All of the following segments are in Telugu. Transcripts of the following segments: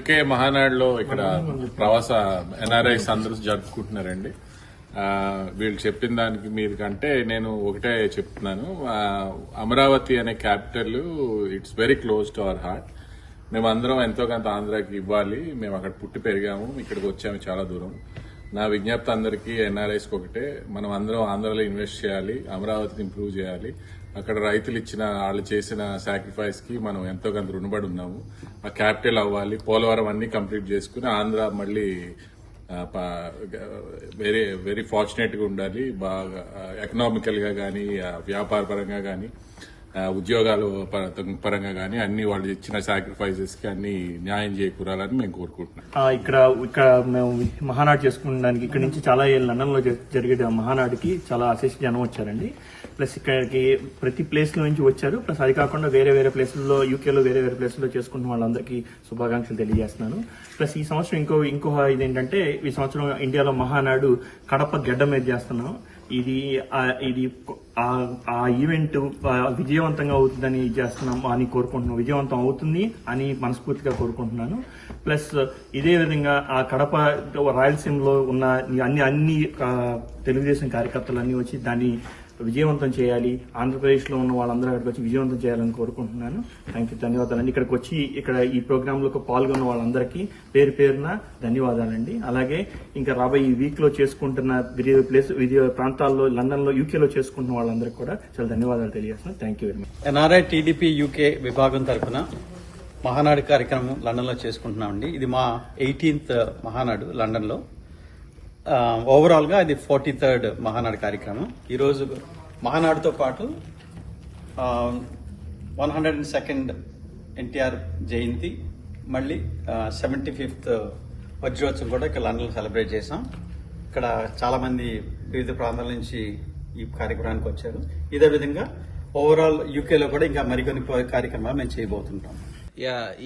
యూకే మహానాడులో ఇక్కడ ప్రవాస ఎన్ఆర్ఐస్ అందరూ జరుపుకుంటున్నారండి. వీళ్ళు చెప్పిన దానికి మీరు కంటే నేను ఒకటే చెప్తున్నాను. అమరావతి అనే capital it's very close to our heart. మేమందరం ఎంతో కొంత ఆంధ్రాకి ఇవ్వాలి. మేము అక్కడ పుట్టి పెరిగాము, ఇక్కడికి వచ్చాము చాలా దూరం. నా విజ్ఞప్తి అందరికీ ఎన్ఆర్ఐస్కి ఒకటే, మనం అందరం ఆంధ్రాలో ఇన్వెస్ట్ చేయాలి, అమరావతిని ఇంప్రూవ్ చేయాలి. అక్కడ రైతులు ఇచ్చిన వాళ్ళు చేసిన సాక్రిఫైస్ కి మనం ఎంతో కొంత రుణపడి ఉన్నాము. ఆ క్యాపిటల్ అవ్వాలి, పోలవరం అన్ని కంప్లీట్ చేసుకుని ఆంధ్ర మళ్ళీ వెరీ వెరీ ఫార్చునేట్ గా ఉండాలి. బాగా ఎకనామికల్ గా కానీ, వ్యాపార పరంగా కానీ, ఉద్యోగాలు పరంగా కానీ అన్ని వాళ్ళు ఇచ్చిన సాక్రిఫైసెస్ కి అన్ని న్యాయం చేకూరాలని మేము కోరుకుంటున్నాం. ఇక్కడ మేము మహానాడు చేసుకున్నానికి ఇక్కడ నుంచి చాలా లండన్ లో జరిగే మహానాడుకి చాలా అశేష జనం వచ్చారండి. ప్లస్ ఇక్కడికి ప్రతి ప్లేస్ లో నుంచి వచ్చారు. ప్లస్ అది కాకుండా వేరే వేరే ప్లేసుల్లో, యూకేలో వేరే వేరే ప్లేసుల్లో చేసుకుంటున్న వాళ్ళందరికీ శుభాకాంక్షలు తెలియజేస్తున్నాను. ప్లస్ ఈ సంవత్సరం ఇంకో ఇదేంటంటే, ఈ సంవత్సరం ఇండియాలో మహానాడు కడప గడ్డ మీద చేస్తున్నాం. ఇది ఆ ఈవెంట్ విజయవంతంగా అవుతుందని చేస్తున్నాం అని కోరుకుంటున్నాం. విజయవంతం అవుతుంది అని మనస్ఫూర్తిగా కోరుకుంటున్నాను. ప్లస్ ఇదే విధంగా ఆ కడప రాయలసీమలో ఉన్న అన్ని తెలుగుదేశం కార్యకర్తలు అన్ని వచ్చి దాన్ని విజయవంతం చేయాలి. ఆంధ్రప్రదేశ్ లో ఉన్న వాళ్ళందరూ అక్కడికి వచ్చి విజయవంతం చేయాలని కోరుకుంటున్నాను. ధన్యవాదాలండి. ఇక్కడికి వచ్చి ఇక్కడ ఈ ప్రోగ్రామ్ లో పాల్గొన్న వాళ్ళందరికీ పేరు పేరున ధన్యవాదాలండి. అలాగే ఇంకా రాబోయే ఈ వీక్ లో చేసుకుంటున్న వివిధ ప్రాంతాల్లో, లండన్ లో, యూకేలో చేసుకుంటున్న వాళ్ళందరికీ కూడా చాలా ధన్యవాదాలు తెలియజేస్తున్నాను. Thank you very much. NRI TDP UK విభాగం తరఫున మహానాడు కార్యక్రమం లండన్ లో చేసుకుంటున్నామండి. ఇది మా 18th మహానాడు లండన్ లో. ఓవరాల్ గా ఇది 43rd మహానాడు కార్యక్రమం. ఈరోజు మహానాడుతో పాటు 102nd ఎన్టీఆర్ జయంతి, మళ్ళీ 75th వజ్రోత్సవం కూడా ఇక్కడ లండన్ లో సెలబ్రేట్ చేశాం. ఇక్కడ చాలా మంది వివిధ ప్రాంతాల నుంచి ఈ కార్యక్రమానికి వచ్చారు. ఇదే విధంగా ఓవరాల్ యూకేలో కూడా ఇంకా మరికొన్ని కార్యక్రమాలు మేము చేయబోతుంటాం.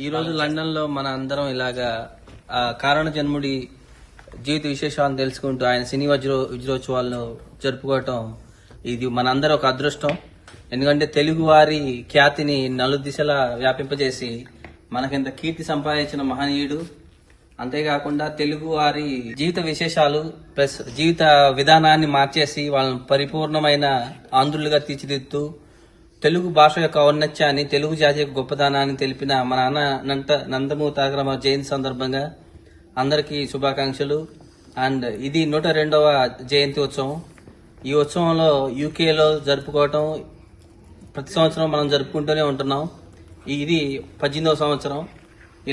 ఈ రోజు లండన్ లో మన అందరం ఇలాగా కారణ జన్ముడి జీవిత విశేషాలను తెలుసుకుంటూ ఆయన సినీ వజ్రోత్సవాలను జరుపుకోవటం ఇది మనందరం ఒక అదృష్టం. ఎందుకంటే తెలుగు వారి ఖ్యాతిని నలుదిశలా వ్యాపింపజేసి మనకింత కీర్తి సంపాదించిన మహనీయుడు. అంతేకాకుండా తెలుగు వారి జీవిత విశేషాలు ప్లస్ జీవిత విధానాన్ని మార్చేసి వాళ్ళని పరిపూర్ణమైన ఆంధ్రులుగా తీర్చిదిద్దుతూ తెలుగు భాష యొక్క ఔన్నత్యాన్ని, తెలుగు జాతి యొక్క గొప్పదనాన్ని తెలిపిన మన నాన్న నందమూరి తారక రామారావు జయంతి సందర్భంగా అందరికీ శుభాకాంక్షలు. అండ్ ఇది 102వ జయంతి ఉత్సవం. ఈ ఉత్సవంలో యూకేలో జరుపుకోవటం ప్రతి సంవత్సరం మనం జరుపుకుంటూనే ఉంటున్నాం. ఇది 18వ సంవత్సరం.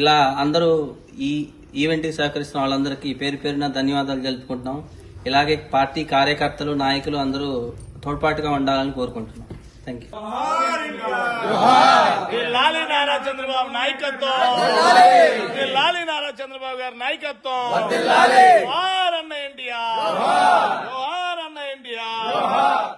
ఇలా అందరూ ఈ ఈవెంట్కి సహకరిస్తున్న వాళ్ళందరికీ పేరు పేరున ధన్యవాదాలు తెలుపుకుంటున్నాం. ఇలాగే పార్టీ కార్యకర్తలు, నాయకులు అందరూ తోడ్పాటుగా ఉండాలని కోరుకుంటున్నాం. Thank you. నారా చంద్రబాబు నాయకత్వం, నారా చంద్రబాబు గారి నాయకత్వం, ఎన్టీఆర్, ఎన్టీఆర్.